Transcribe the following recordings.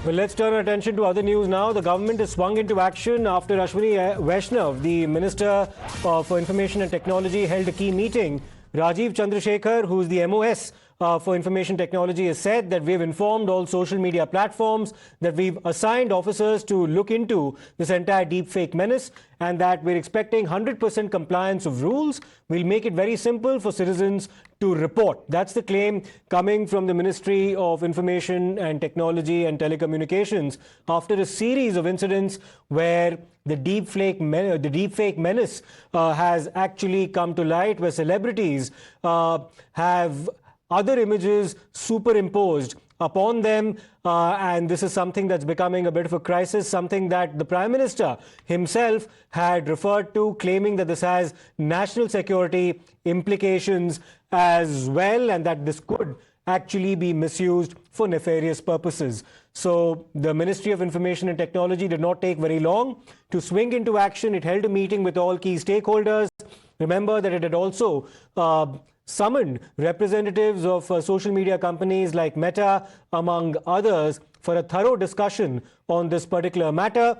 Well, let's turn our attention to other news now. The government has swung into action after Ashwini Vaishnaw, the Minister for Information and Technology, held a key meeting. Rajeev Chandrasekhar, who's the MoS for Information Technology, has said that we've informed all social media platforms, that we've assigned officers to look into this entire deepfake menace, and that we're expecting 100% compliance of rules. We'll make it very simple for citizens to report. That's the claim coming from the Ministry of Information and Technology and Telecommunications after a series of incidents where the deepfake menace has actually come to light, where celebrities have other images superimposed upon them, and this is something that's becoming a bit of a crisis, something that the Prime Minister himself had referred to, claiming that this has national security implications as well, and that this could actually be misused for nefarious purposes. So the Ministry of Information and Technology did not take very long to swing into action. It held a meeting with all key stakeholders. Remember that it had also summoned representatives of social media companies like Meta, among others, for a thorough discussion on this particular matter.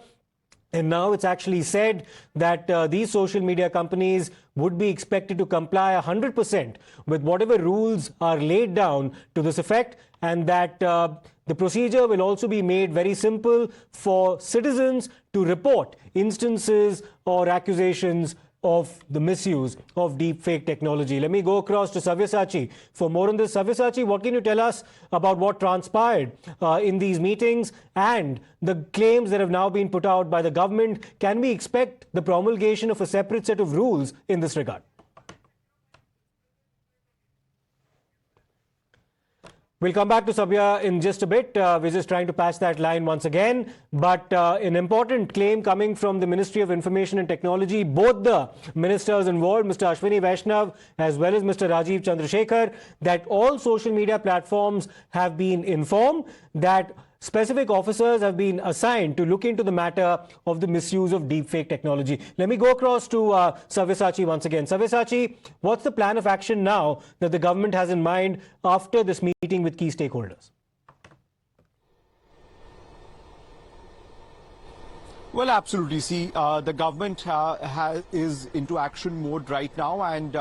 And now it's actually said that these social media companies would be expected to comply 100% with whatever rules are laid down to this effect, and that the procedure will also be made very simple for citizens to report instances or accusations of the misuse of deepfake technology. Let me go across to Sabyasachi for more on this. Sabyasachi, what can you tell us about what transpired in these meetings and the claims that have now been put out by the government? Can we expect the promulgation of a separate set of rules in this regard? We'll come back to Sabya in just a bit. We're just trying to patch that line once again. But an important claim coming from the Ministry of Information and Technology, both the ministers involved, Mr. Ashwini Vaishnaw as well as Mr. Rajeev Chandrasekhar, that all social media platforms have been informed that specific officers have been assigned to look into the matter of the misuse of deepfake technology. Let me go across to Sabyasachi once again. Sabyasachi, what's the plan of action now that the government has in mind after this meeting with key stakeholders? Well, absolutely. See, the government is into action mode right now, and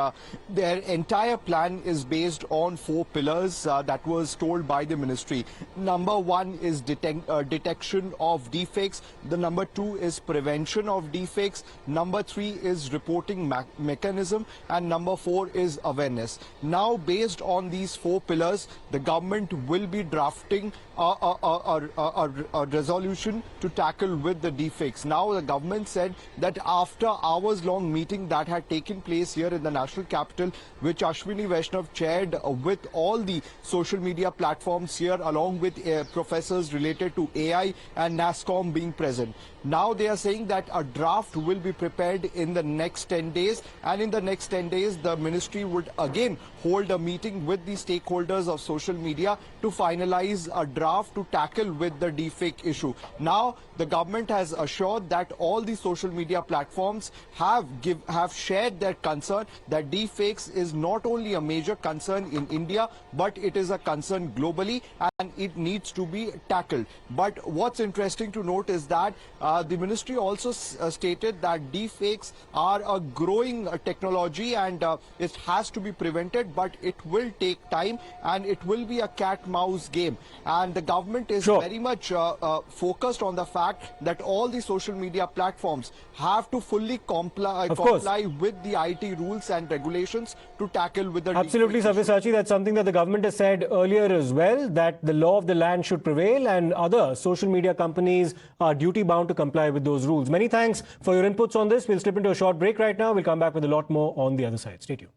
their entire plan is based on 4 pillars that was told by the ministry. Number 1 is detection of deepfakes. The number 2 is prevention of deepfakes. Number 3 is reporting mechanism, and number 4 is awareness. Now, based on these 4 pillars, the government will be drafting a resolution to tackle with the deepfakes. Now, the government said that after hours-long meeting that had taken place here in the national capital, which Ashwini Vaishnaw chaired with all the social media platforms here, along with professors related to AI and NASSCOM being present. Now they are saying that a draft will be prepared in the next 10 days, and in the next 10 days the ministry would again hold a meeting with the stakeholders of social media to finalize a draft to tackle with the deepfake issue. Now the government has assured that all the social media platforms have shared their concern that deepfakes is not only a major concern in India, but it is a concern globally and it needs to be tackled. But what's interesting to note is that the ministry also stated that deepfakes are a growing technology and it has to be prevented, but it will take time and it will be a cat-mouse game. And the government is very much focused on the fact that all the social media platforms have to fully comply with the IT rules and regulations to tackle with the Absolutely, Sabyasachi. That's something that the government has said earlier as well, that the law of the land should prevail and other social media companies are duty-bound to comply with those rules. Many thanks for your inputs on this. We'll slip into a short break right now. We'll come back with a lot more on the other side. Stay tuned.